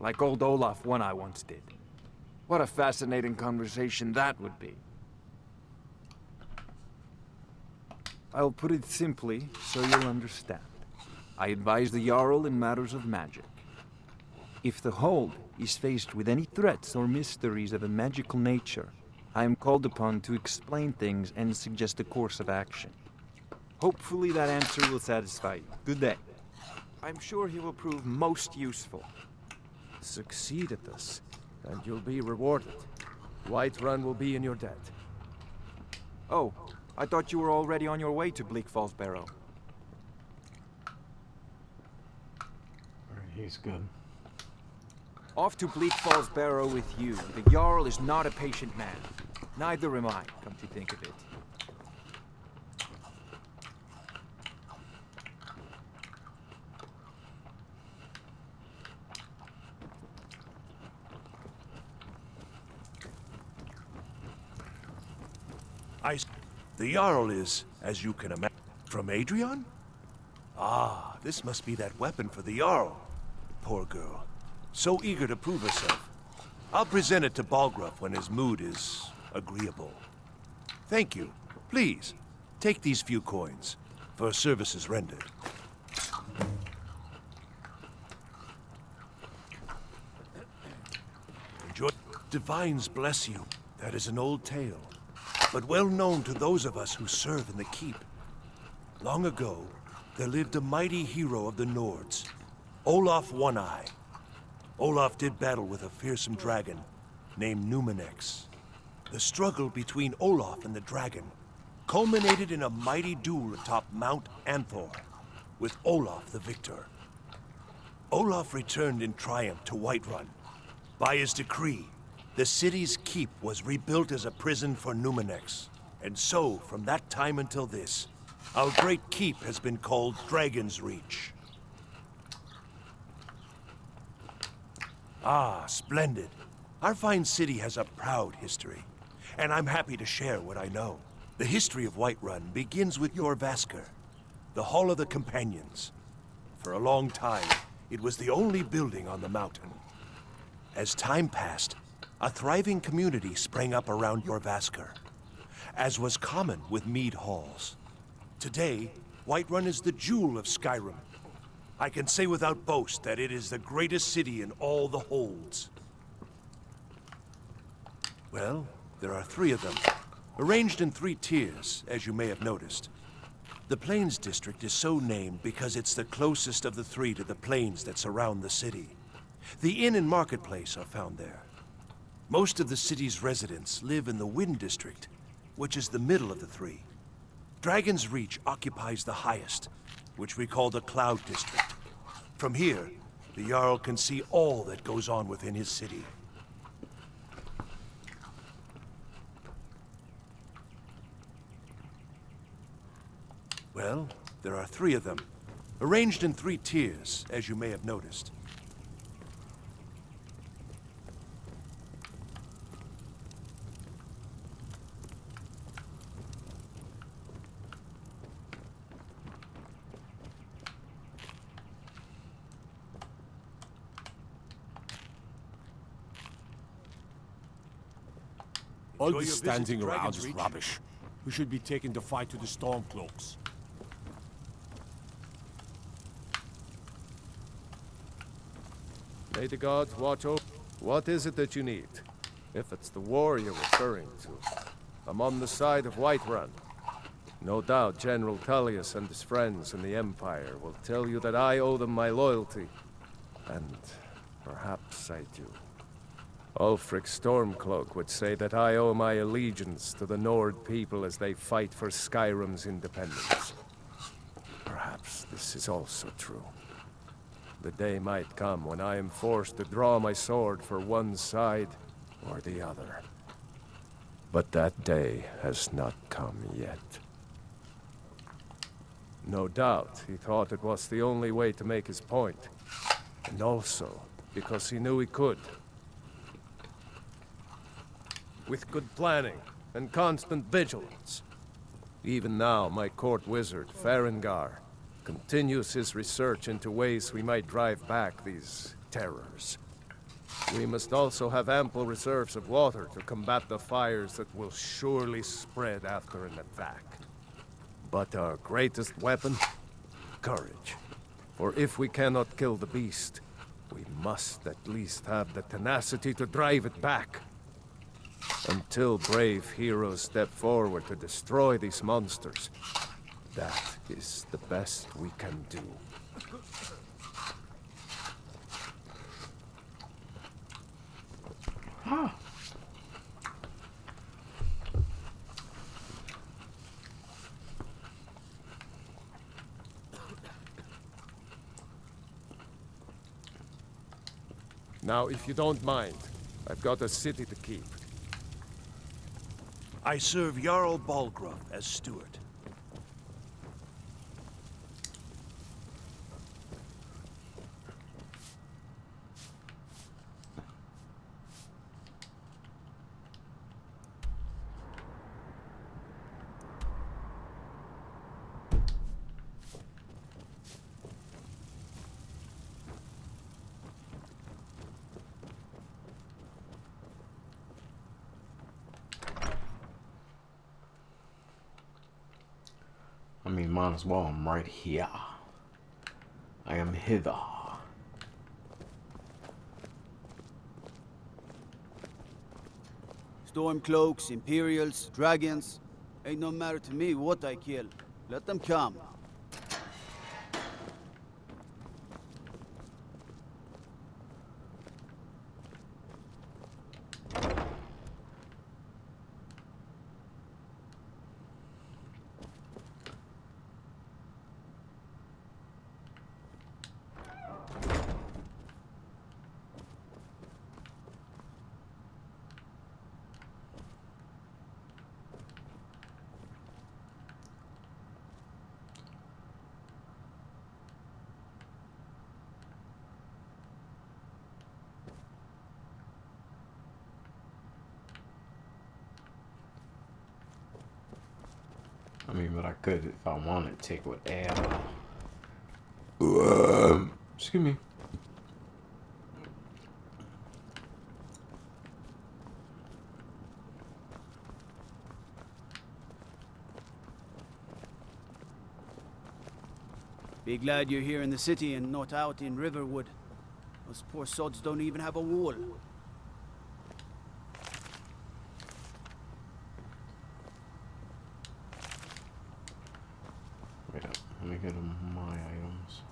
like old Olaf-1 once did. What a fascinating conversation that would be. I'll put it simply so you'll understand. I advise the Jarl in matters of magic. If the Hold is faced with any threats or mysteries of a magical nature, I am called upon to explain things and suggest a course of action. Hopefully that answer will satisfy you. Good day. I'm sure he will prove most useful. Succeed at this, and you'll be rewarded. Whiterun will be in your debt. Oh, I thought you were already on your way to Bleak Falls Barrow. He's good. Off to Bleak Falls Barrow with you. The Jarl is not a patient man. Neither am I, come to think of it. The Jarl is, as you can imagine, from Adrian? Ah, this must be that weapon for the Jarl. Poor girl. So eager to prove herself. I'll present it to Balgruuf when his mood is agreeable. Thank you. Please, take these few coins for services rendered. Enjoy. Divines bless you. That is an old tale, but well known to those of us who serve in the keep. Long ago, there lived a mighty hero of the Nords, Olaf-1. Olaf did battle with a fearsome dragon named Numenex. The struggle between Olaf and the dragon culminated in a mighty duel atop Mount Anthor, with Olaf the victor. Olaf returned in triumph to Whiterun. By his decree, the city's keep was rebuilt as a prison for Numenex. And so, from that time until this, our great keep has been called Dragon's Reach. Ah, splendid. Our fine city has a proud history, and I'm happy to share what I know. The history of Whiterun begins with Jorrvaskr, the Hall of the Companions. For a long time, it was the only building on the mountain. As time passed, a thriving community sprang up around Jorrvaskr, as was common with mead halls. Today, Whiterun is the jewel of Skyrim. I can say without boast that it is the greatest city in all the holds. Well, there are 3 of them, arranged in 3 tiers, as you may have noticed. The Plains District is so named because it's the closest of the 3 to the plains that surround the city. The inn and marketplace are found there. Most of the city's residents live in the Wind District, which is the middle of the 3. Dragon's Reach occupies the highest, which we call the Cloud District. From here, the Jarl can see all that goes on within his city. Well, there are 3 of them, arranged in 3 tiers, as you may have noticed. All this standing around is rubbish. We should be taking the fight to the Stormcloaks. May the gods watch over. What is it that you need? If it's the war you're referring to, I'm on the side of Whiterun. No doubt General Tullius and his friends in the Empire will tell you that I owe them my loyalty. And perhaps I do. Ulfric Stormcloak would say that I owe my allegiance to the Nord people as they fight for Skyrim's independence. Perhaps this is also true. The day might come when I am forced to draw my sword for one side or the other. But that day has not come yet. No doubt he thought it was the only way to make his point. And also because he knew he could. With good planning and constant vigilance. Even now, my court wizard, Farengar, continues his research into ways we might drive back these terrors. We must also have ample reserves of water to combat the fires that will surely spread after an attack. But our greatest weapon? Courage. For if we cannot kill the beast, we must at least have the tenacity to drive it back. Until brave heroes step forward to destroy these monsters, that is the best we can do. Huh. Now, if you don't mind, I've got a city to keep. I serve Jarl Balgruuf as steward. I mean, might as well. I'm right here. I am hither. Stormcloaks, Imperials, dragons. Ain't no matter to me what I kill. Let them come. I mean, but I could, if I wanted, take whatever. Excuse me. Be glad you're here in the city and not out in Riverwood. Those poor sods don't even have a wall. Wait up, let me get my items.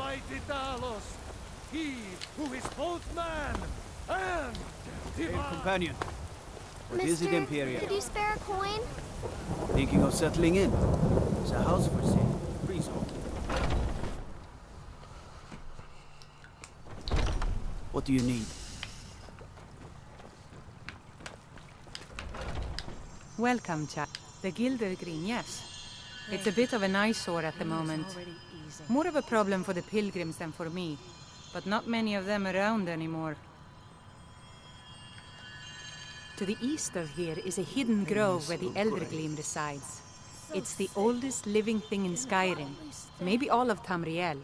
mighty Talos, he who is both man and Hey, divine. companion. What is it, Imperial? Could you spare a coin? Thinking of settling in? There's a house for sale. Freehold. What do you need? Welcome, chap. The Gildergreen, yes. It's a bit of an eyesore at the moment. More of a problem for the pilgrims than for me. But not many of them around anymore. To the east of here is a hidden grove where the Eldergleam resides. It's the oldest living thing in Skyrim. Maybe all of Tamriel.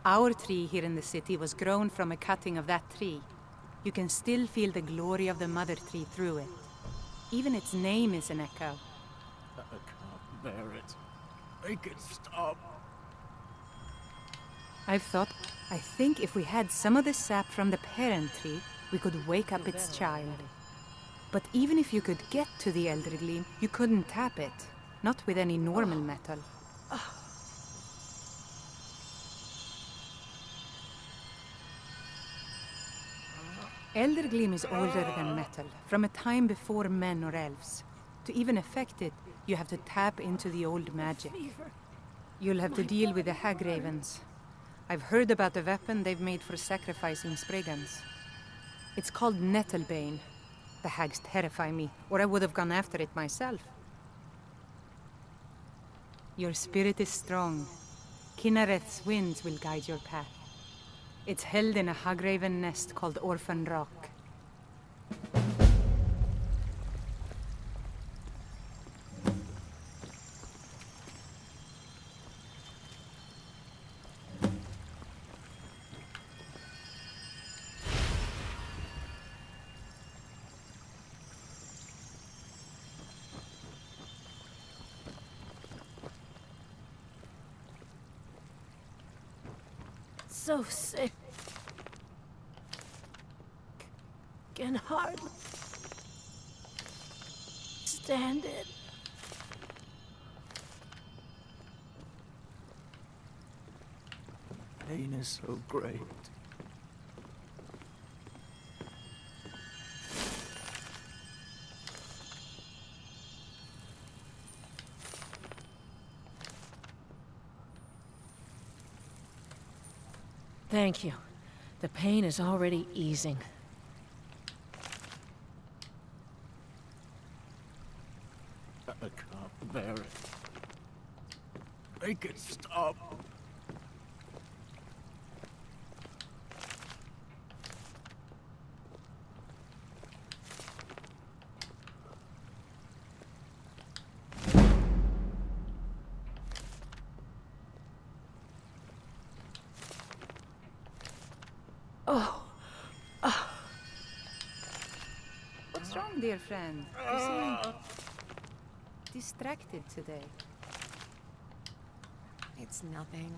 Our tree here in the city was grown from a cutting of that tree. You can still feel the glory of the mother tree through it. Even its name is an echo. I can't bear it. Make it stop. I think if we had some of the sap from the parent tree, we could wake up its child. But even if you could get to the Eldergleam, you couldn't tap it. Not with any normal metal. Eldergleam is older than metal, from a time before men or elves. To even affect it, you have to tap into the old magic. You'll have to deal with the Hagravens. I've heard about the weapon they've made for sacrificing Spriggans. It's called Nettlebane. The hags terrify me, or I would have gone after it myself. Your spirit is strong. Kinnereth's winds will guide your path. It's held in a Hagraven nest called Orphan Rock. So sick. Can hardly stand it. Pain is so great. Thank you. The pain is already easing. I can't bear it. Make it stop. What's wrong, dear friend? You seem distracted today. It's nothing,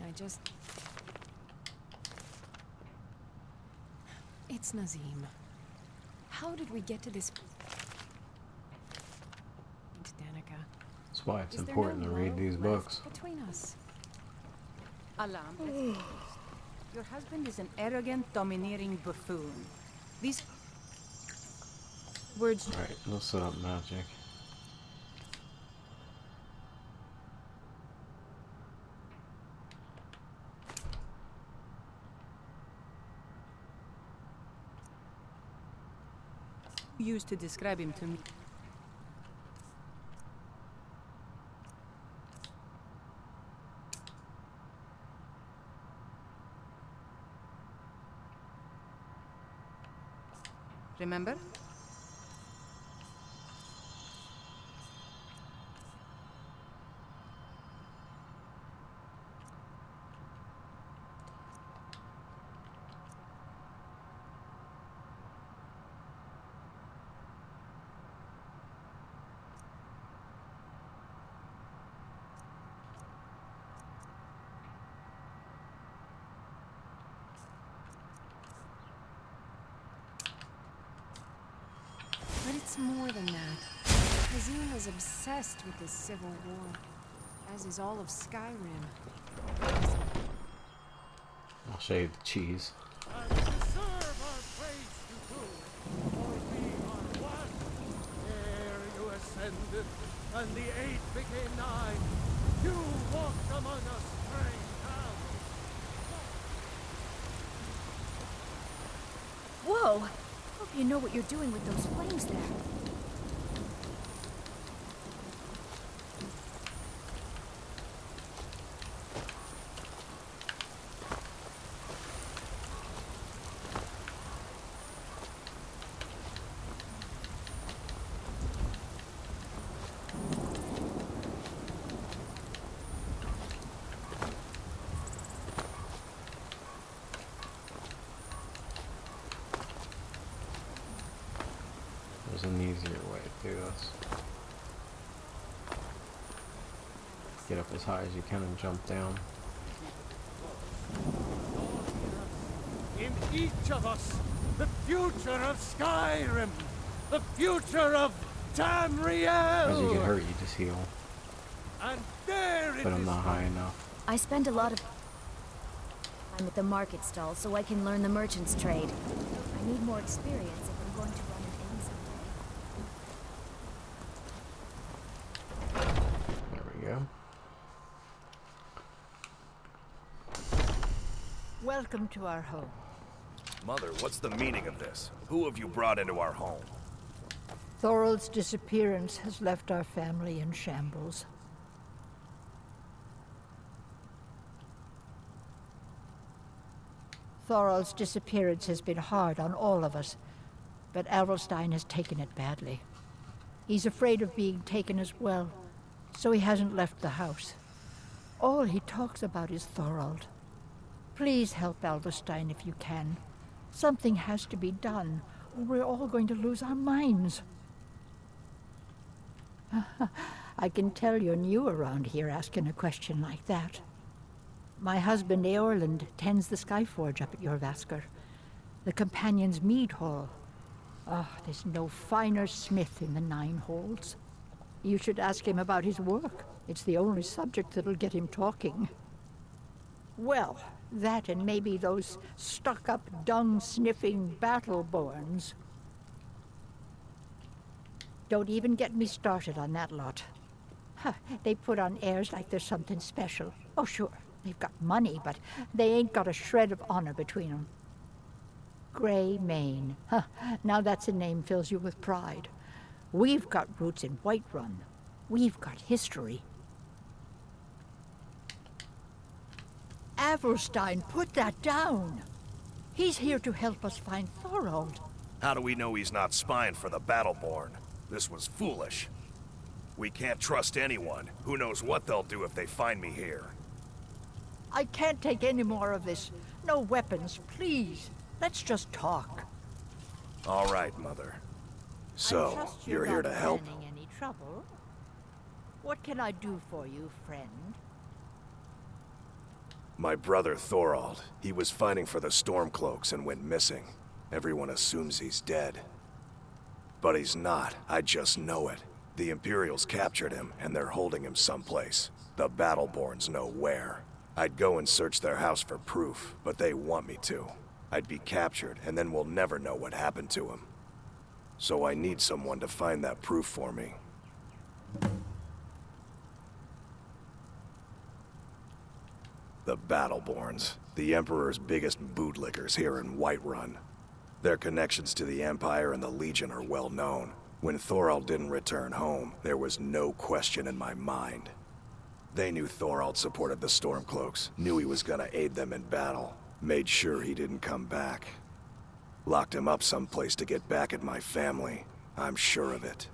It's Nazim. How did we get to this... Danica. That's why it's Is there important no to read love these left books. between us? Alam, let's be honest. Your husband is an arrogant, domineering buffoon. These words... Alright, let's set up magic. used to describe him to me. Remember? But it's more than that. Nazim is obsessed with this civil war, as is all of Skyrim. Shave the cheese. And deserve our praise to do, for we are one. Ere you ascended, and the 8 became 9, you walked among us, praying down. Whoa! Hope you know what you're doing with those flames there. There's an easier way to do this. Get up as high as you can and jump down. In each of us, the future of Skyrim, the future of Tamriel. As you get hurt, you just heal. And there it But I'm is. not high enough. I spend a lot of time at the market stall so I can learn the merchant's trade. I need more experience if I'm going to run an inn someday. There we go. Welcome to our home. Mother, what's the meaning of this? Who have you brought into our home? Thorald's disappearance has left our family in shambles. Thorald's disappearance has been hard on all of us, but Adelstein has taken it badly. He's afraid of being taken as well, so he hasn't left the house. All he talks about is Thorald. Please help Adelstein if you can. Something has to be done, or we're all going to lose our minds. I can tell you're new around here asking a question like that. My husband Eorland tends the Skyforge up at Jorvaskr, the Companion's Mead Hall. Oh, there's no finer smith in the Nine Halls. You should ask him about his work. It's the only subject that'll get him talking. Well, that and maybe those stuck-up, dung-sniffing Battleborns. Don't even get me started on that lot. Huh, they put on airs like there's something special. Oh, sure, they've got money, but they ain't got a shred of honor between them. Grey Mane. Huh, now that's a name fills you with pride. We've got roots in Whiterun. We've got history. Adelstein, put that down. He's here to help us find Thorald. How do we know he's not spying for the Battleborn? This was foolish. We can't trust anyone. Who knows what they'll do if they find me here. I can't take any more of this. No weapons, please. Let's just talk. All right, Mother. So, you're here to help? Planning any trouble? What can I do for you, friend? My brother Thorald. He was fighting for the Stormcloaks and went missing. Everyone assumes he's dead. But he's not. I just know it. The Imperials captured him, and they're holding him someplace. The Battleborns know where. I'd go and search their house for proof, but they want me to. I'd be captured, and then we'll never know what happened to him. So I need someone to find that proof for me. The Battleborns, the Emperor's biggest bootlickers here in Whiterun. Their connections to the Empire and the Legion are well known. When Thorald didn't return home, there was no question in my mind. They knew Thorald supported the Stormcloaks, knew he was gonna aid them in battle, made sure he didn't come back. Locked him up someplace to get back at my family. I'm sure of it.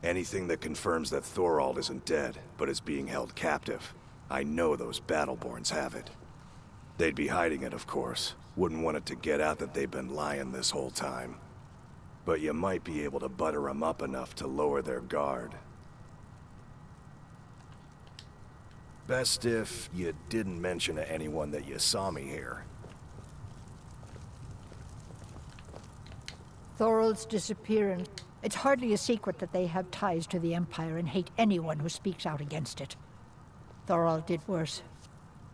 Anything that confirms that Thorald isn't dead, but is being held captive. I know those Battleborns have it. They'd be hiding it, of course. Wouldn't want it to get out that they've been lying this whole time. But you might be able to butter them up enough to lower their guard. Best if you didn't mention to anyone that you saw me here. Thorald's disappearance. It's hardly a secret that they have ties to the Empire and hate anyone who speaks out against it. Thorald did worse.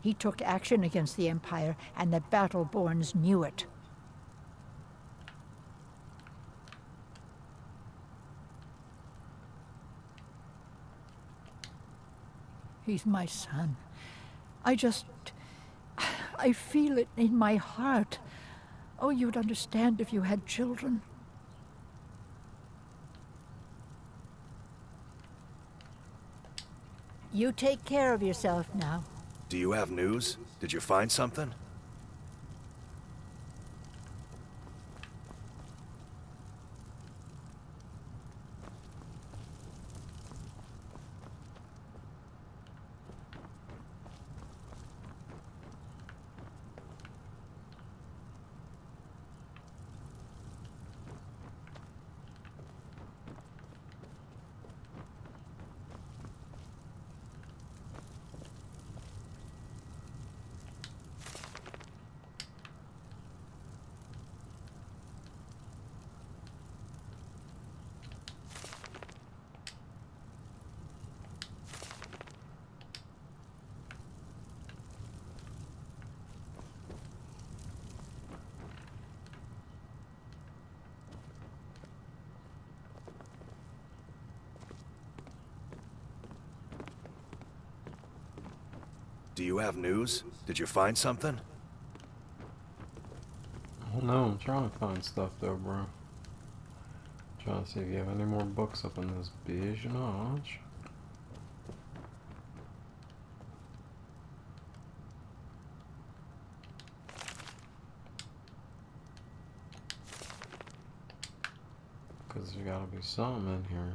He took action against the Empire, and the Battleborns knew it. He's my son. I feel it in my heart. Oh, you'd understand if you had children. You take care of yourself now. Do you have news? Did you find something? Do you have news? Did you find something? I don't know, I'm trying to find stuff though, bro. Trying to see if you have any more books up in this bitch notch. Cause there's gotta be something in here.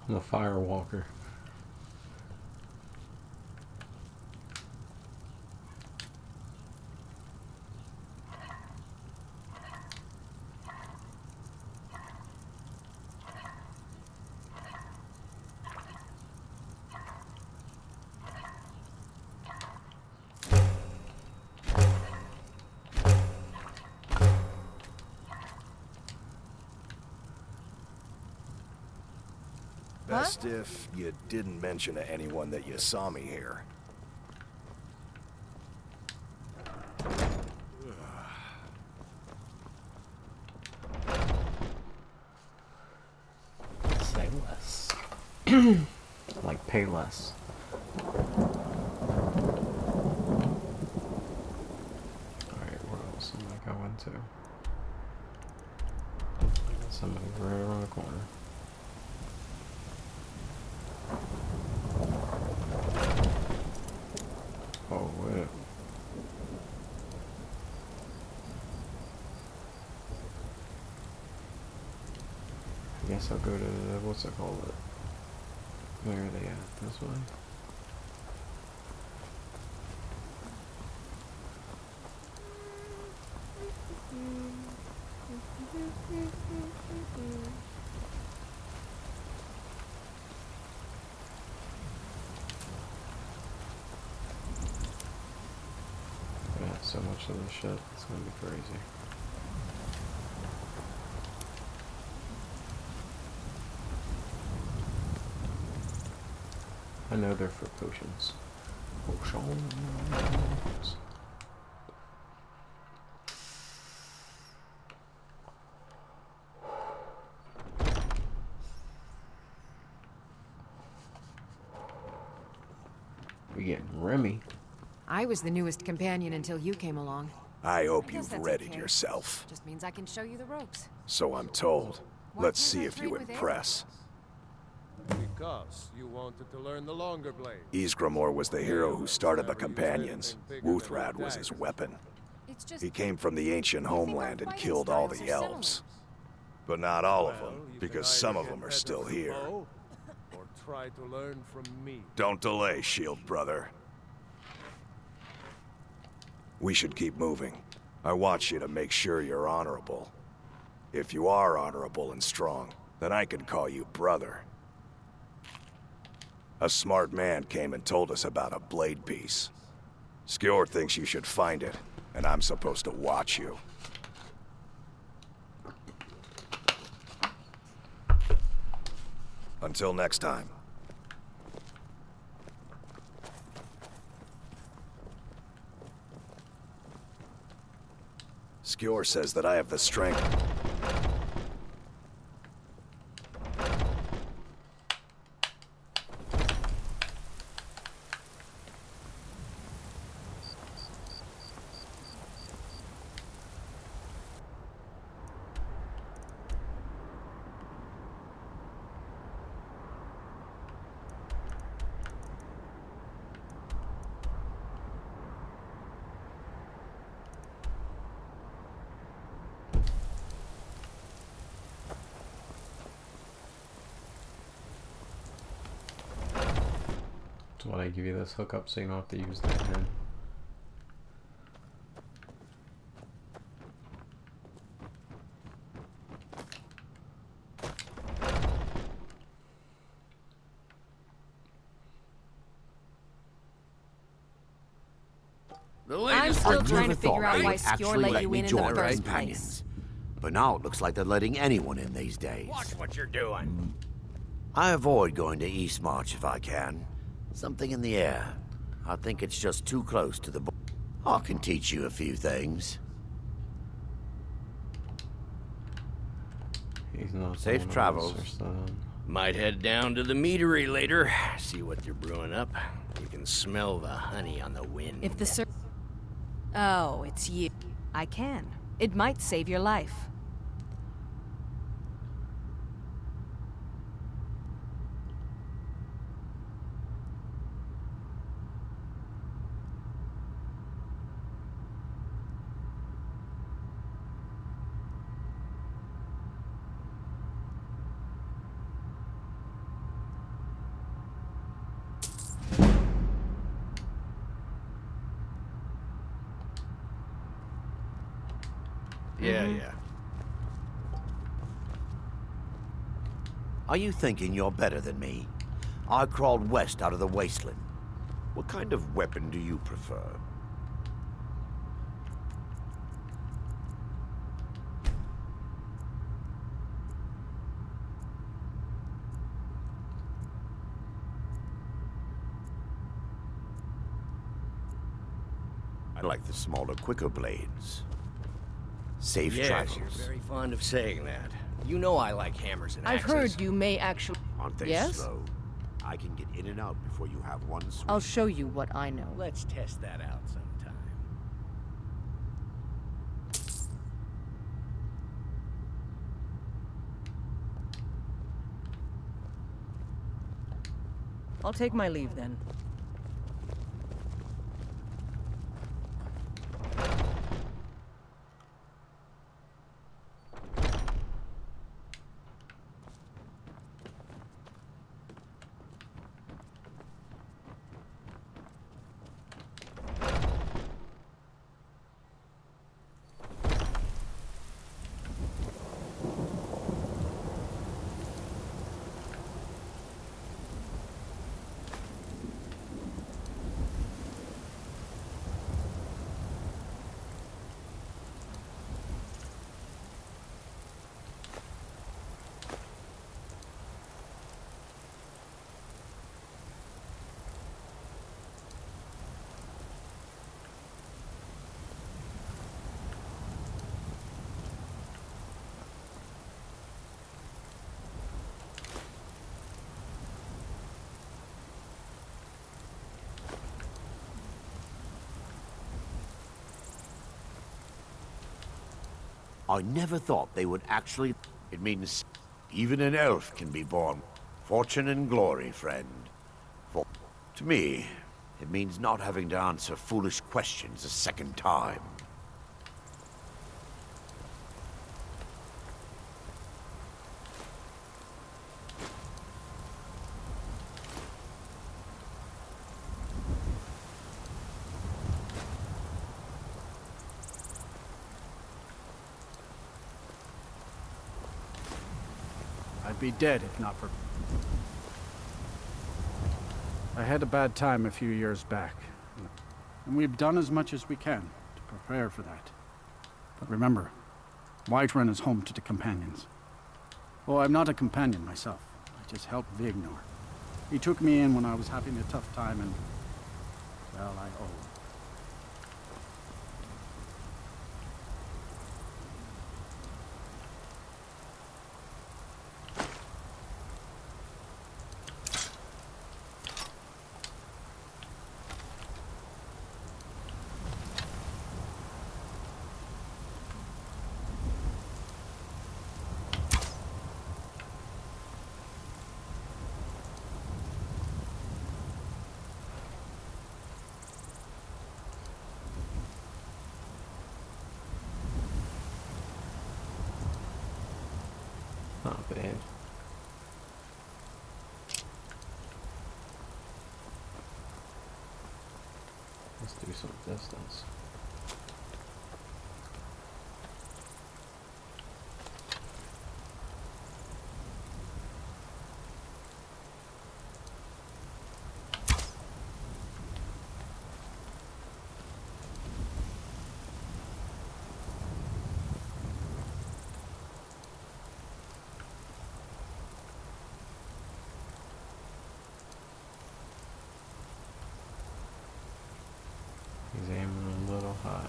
I'm a firewalker. Best if you didn't mention to anyone that you saw me here. Say less. Like, pay less. Alright, what else am I going to? I got somebody right around the corner. Oh, wait. I guess I'll go to the, what's it called? Where are they at? This way? Yeah, so much of this shit. It's gonna be crazy. I know they're for potions. Potions. We getting Remy. I was the newest companion until you came along. I hope guess you've that's readied okay. yourself. Just means I can show you the ropes. So I'm told. Why Let's can't see I if you trade with impress. Because you wanted to learn the longer blade. Ysgramor was the hero who started the Companions. Wuthrad was his weapon. It's just He came from the ancient homeland and killed all the elves. But not all of them, because some of them are still here. Or try to learn from me. Don't delay, Shield brother. We should keep moving. I want you to make sure you're honorable. If you are honorable and strong, then I can call you brother. A smart man came and told us about a blade piece. Skjor thinks you should find it, and I'm supposed to watch you. Until next time. Skjor says that I have the strength. That's why I give you this hookup so you don't have to use that hand. I'm still trying to figure out why Skjor let you in the first place. But now it looks like they're letting anyone in these days. Watch what you're doing. I avoid going to Eastmarch if I can. Something in the air. I think it's just too close to the border. I can teach you a few things. He's not Safe travels. Might head down to the meadery later, see what they're brewing up. You can smell the honey on the wind. If the Oh, it's you. I can. It might save your life. Yeah. Are you thinking you're better than me? I crawled west out of the wasteland. What kind of weapon do you prefer? I like the smaller, quicker blades. Safe Yes, travels. you're very fond of saying that. You know I like hammers and I've axes. heard you may actually... Aren't they Yes? slow? I can get in and out before you have one swing. I'll show you what I know. Let's test that out sometime. I'll take my leave then. I never thought they would actually... It means even an elf can be born. Fortune and glory, friend. To me, it means not having to answer foolish questions a second time. I'd be dead if not for... I had a bad time a few years back. And we've done as much as we can to prepare for that. But remember, Whiterun is home to the companions. Oh, I'm not a companion myself. I just helped Vignor. He took me in when I was having a tough time and... well, I owe him. Not bad. Let's do some distance. He's aiming a little high.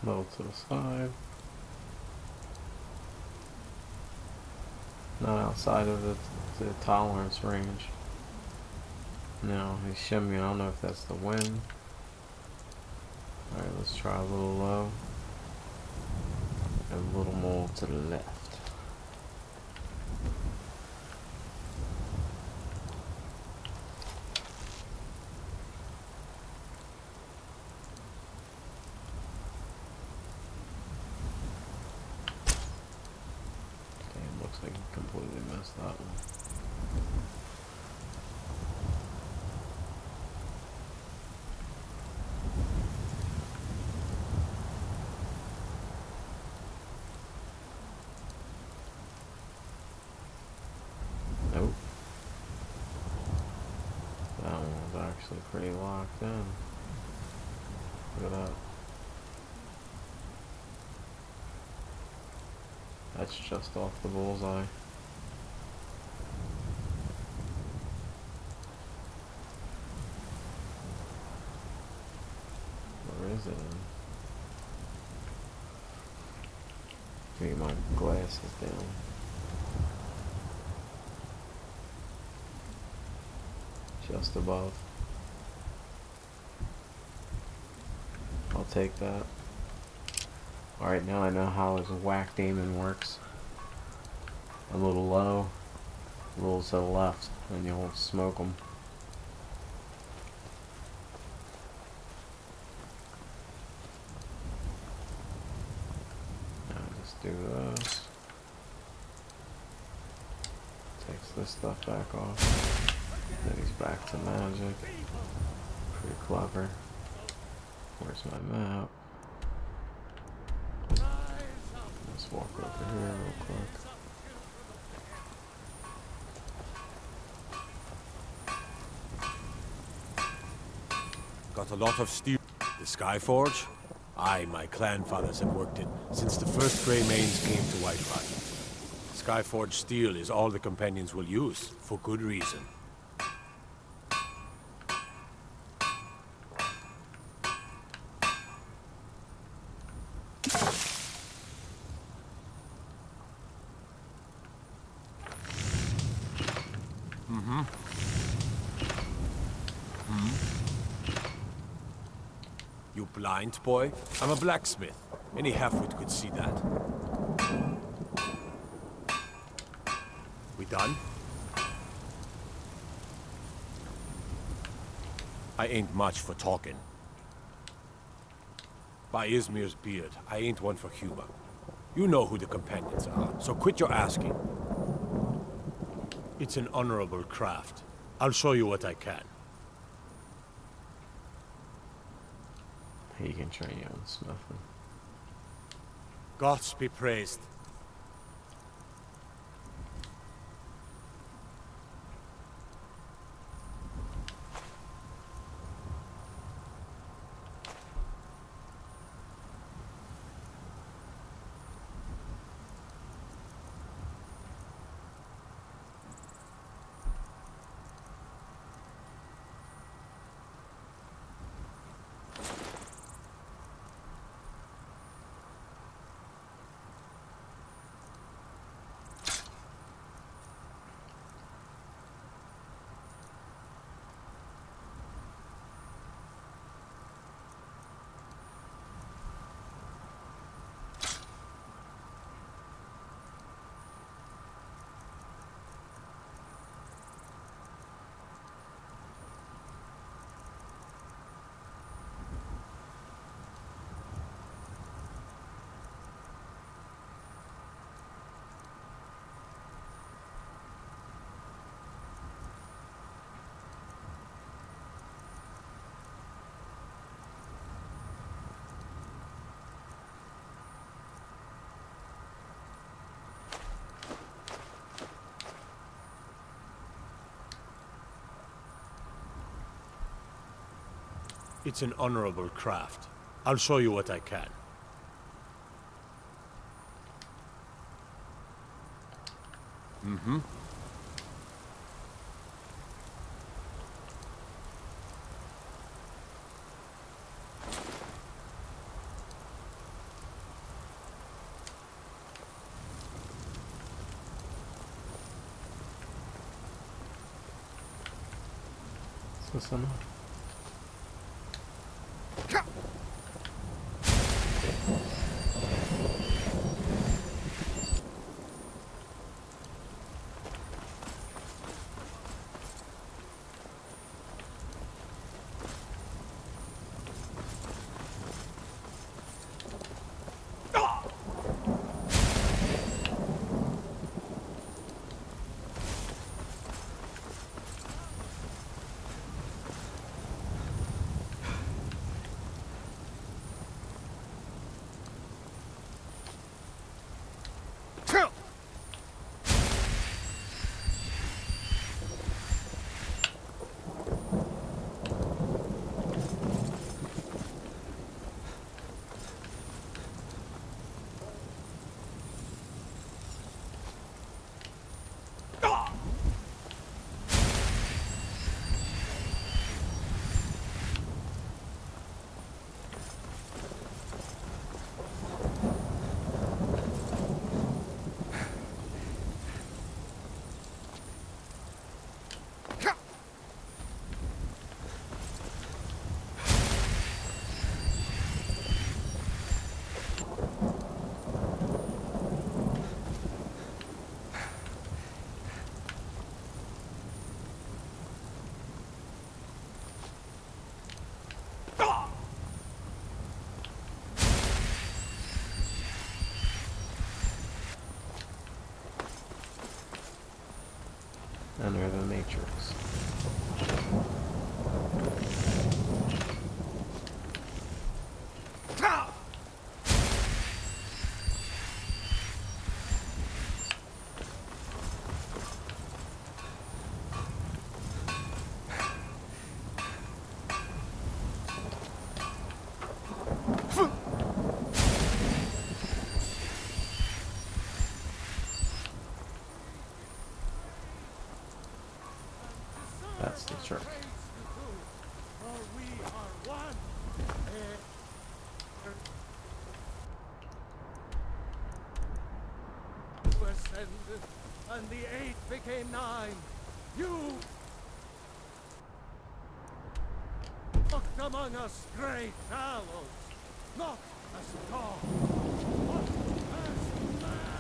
Low to the side. Not outside of the tolerance range. No, he's shimmying. I don't know if that's the wind. Alright, let's try a little low. And a little more to the left. completely missed that one. Nope. That one was actually pretty locked in. Look at that. That's just off the bullseye. Where is it? Get my glasses down. Just above. I'll take that. Alright, now I know how his whacked aiming works. A little low, a little to the left, and you'll smoke them. Now just do those. Takes this stuff back off. Then he's back to magic. Pretty clever. Where's my map? Let's walk over here real quick. Got a lot of steel. The Skyforge? Aye, my clan fathers have worked it since the first Grey Manes came to Whiterun. Skyforge steel is all the companions will use, for good reason. You blind, boy? I'm a blacksmith. Any halfwit could see that. We done? I ain't much for talking. By Izmir's beard, I ain't one for humor. You know who the companions are, so quit your asking. It's an honorable craft. I'll show you what I can. He can train you on smithing. Gods be praised. It's an honorable craft. I'll show you what I can. Mm-hmm. What's that? Enter the Matrix. That's the trick. Ascended, and the 8 became 9. You walked among us, great gallows, not as God, but as man.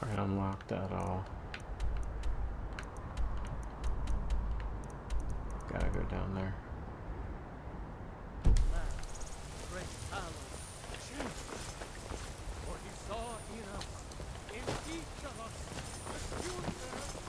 Alright, unlock that all. Gotta go down there. For he saw in us, in each of us, the future of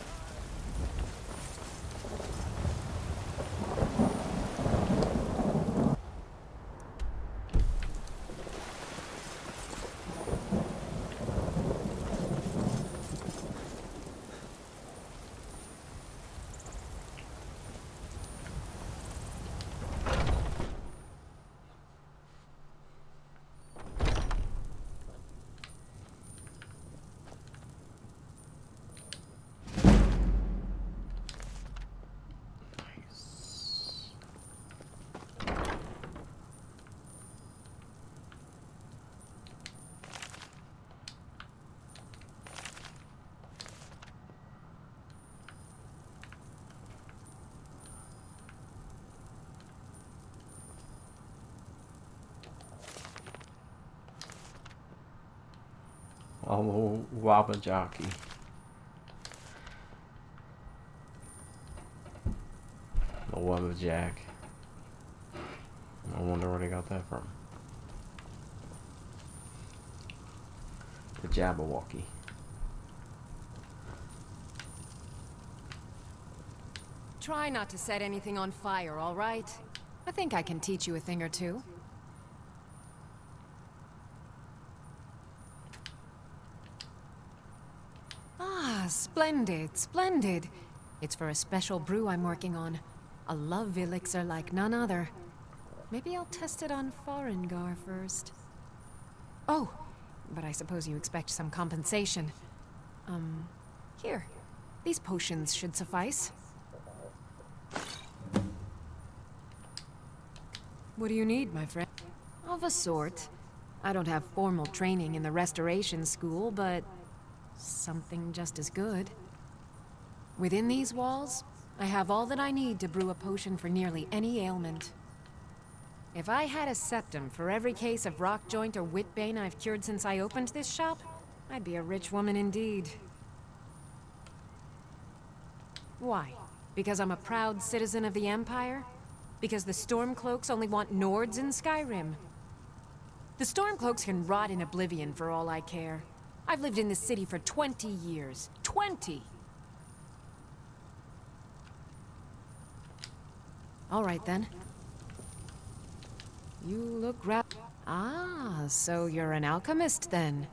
Oh, Wabba Jockey. The Wabba Jack. I wonder where they got that from. The Jabberwocky. Try not to set anything on fire, all right? I think I can teach you a thing or two. Ah, splendid, splendid. It's for a special brew I'm working on. A love elixir like none other. Maybe I'll test it on Farengar first. Oh, but I suppose you expect some compensation. Here. These potions should suffice. What do you need, my friend? Of a sort. I don't have formal training in the restoration school, but something just as good. Within these walls, I have all that I need to brew a potion for nearly any ailment. If I had a septum for every case of rock joint or whitbane I've cured since I opened this shop, I'd be a rich woman indeed. Why? Because I'm a proud citizen of the Empire? Because the Stormcloaks only want Nords in Skyrim? The Stormcloaks can rot in oblivion for all I care. I've lived in this city for 20 years. 20! All right, then. You look Ah, so you're an alchemist, then.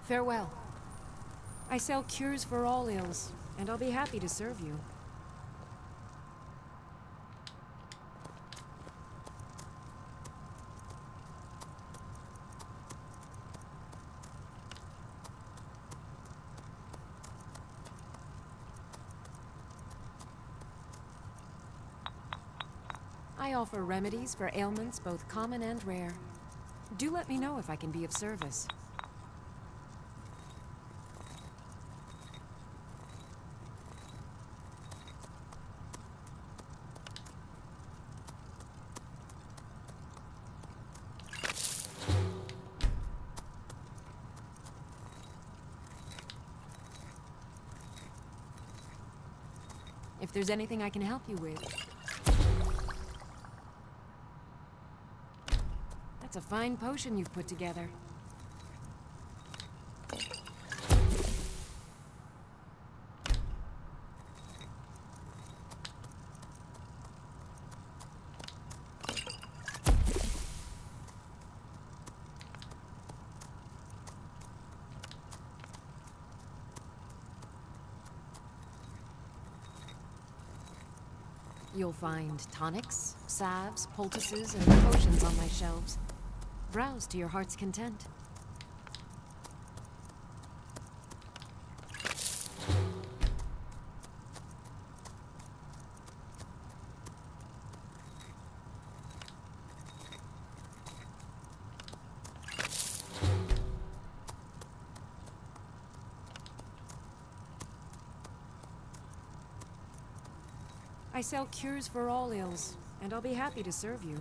Farewell. I sell cures for all ills, and I'll be happy to serve you. I offer remedies for ailments both common and rare. Do let me know if I can be of service. If there's anything I can help you with. That's a fine potion you've put together. You'll find tonics, salves, poultices, and potions on my shelves. Browse to your heart's content. I sell cures for all ills, and I'll be happy to serve you.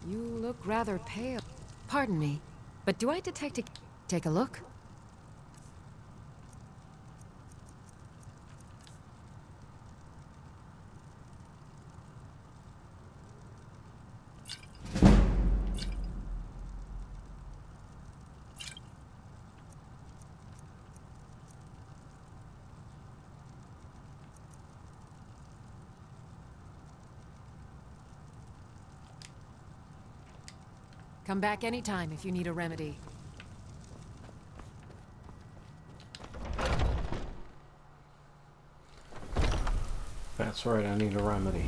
You look rather pale. Pardon me, but do I detect a... Take a look? Come back anytime if you need a remedy. That's right, I need a remedy.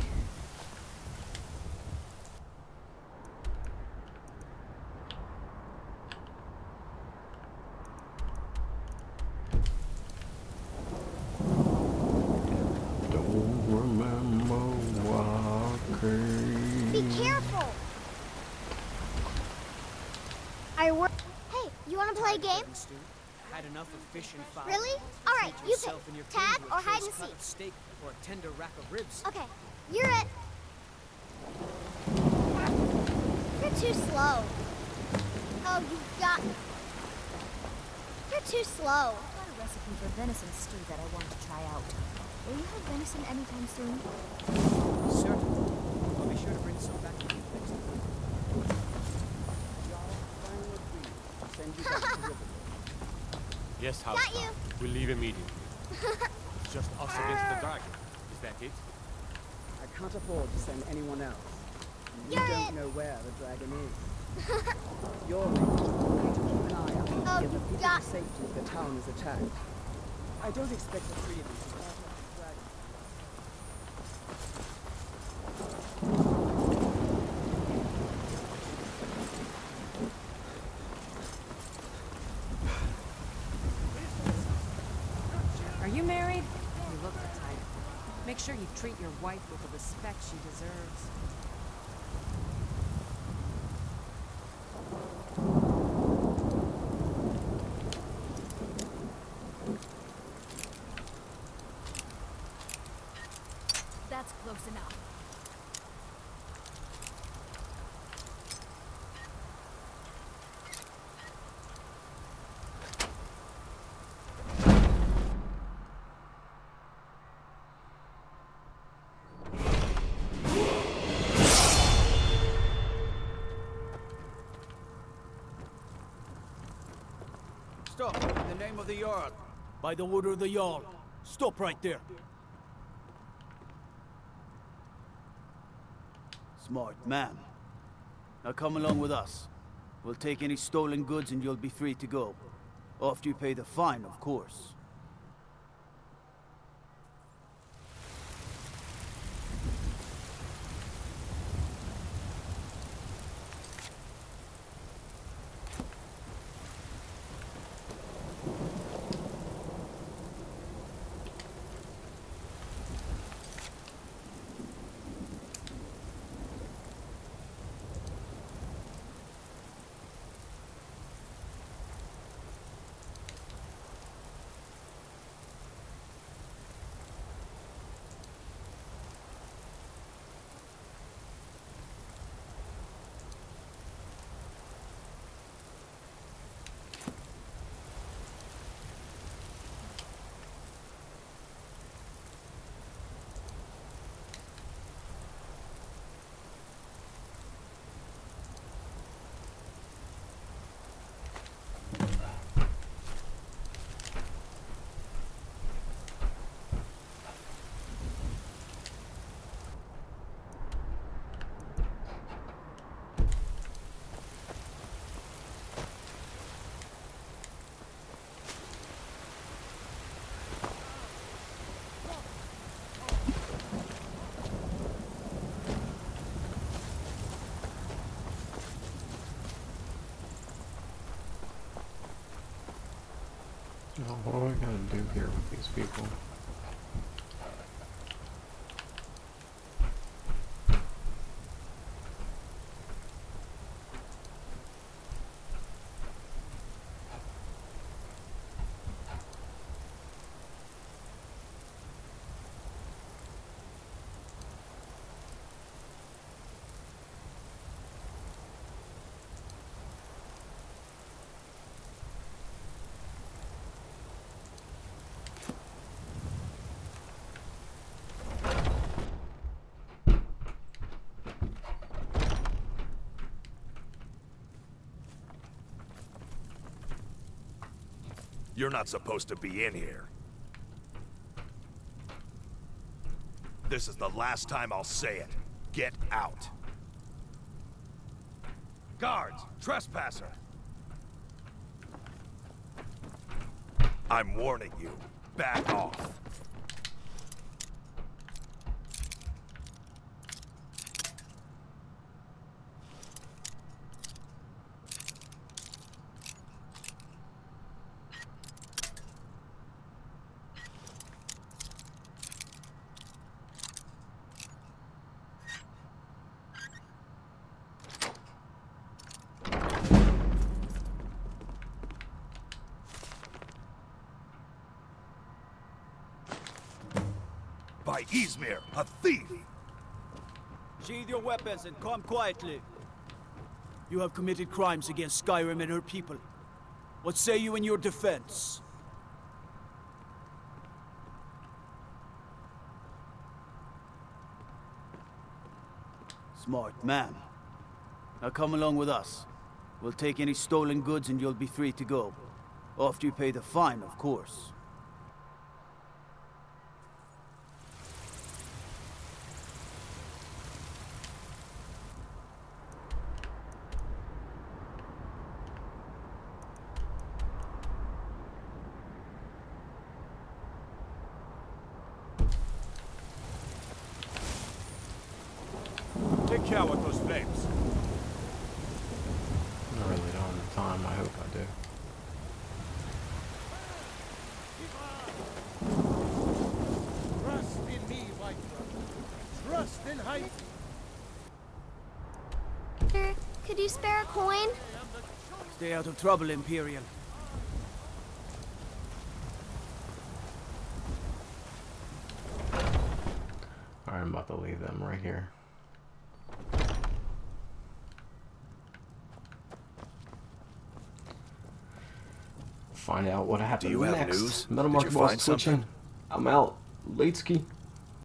Don't remember what came. Be careful! I work. Hey, you want to play a game? Had enough of fish and fowl. Really? All right, Treat you pick. yourself and your Tag kin to or a hide choice and cut seek. of steak or a tender rack of ribs. Okay, you're it. You're too slow. Oh, you got. You're too slow. I've got a recipe for venison stew that I want to try out. Will you have venison anytime soon? Certainly. I'll be sure to bring some back to you next time. Y'all finally agreed to send you back to River. Yes, House. Got you. We'll leave immediately. It's just us against the dragon. Is that it? I can't afford to send anyone else. You You're don't it. know where the dragon is. Your mate will keep an eye out Oh, to get the you people got- to safety if the town is attacked. I don't expect the three of you to start off the dragon. Are you married? You look the type. Make sure you treat your wife with the respect she deserves. That's close enough. Stop! name of the Jarl. By the order of the Jarl. Stop right there. Smart man. Now come along with us. We'll take any stolen goods and you'll be free to go. After you pay the fine, of course. Oh, what do I gotta do here with these people? You're not supposed to be in here. This is the last time I'll say it. Get out. Guards! Trespasser! I'm warning you. Back off. By Izmir, a thief! Sheathe your weapons and come quietly. You have committed crimes against Skyrim and her people. What say you in your defense? Smart man. Now come along with us. We'll take any stolen goods and you'll be free to go. After you pay the fine, of course. Take care with those flames. I really don't have the time. I hope I do. Trust in me, White Brother. Trust in Hyde. Sir, could you spare a coin? Stay out of trouble, Imperial. Alright, I'm about to leave them right here. Find out what happens Do you have next. news? MetalmarkthebossTwitching. Did you find something? I'm out. Latesky.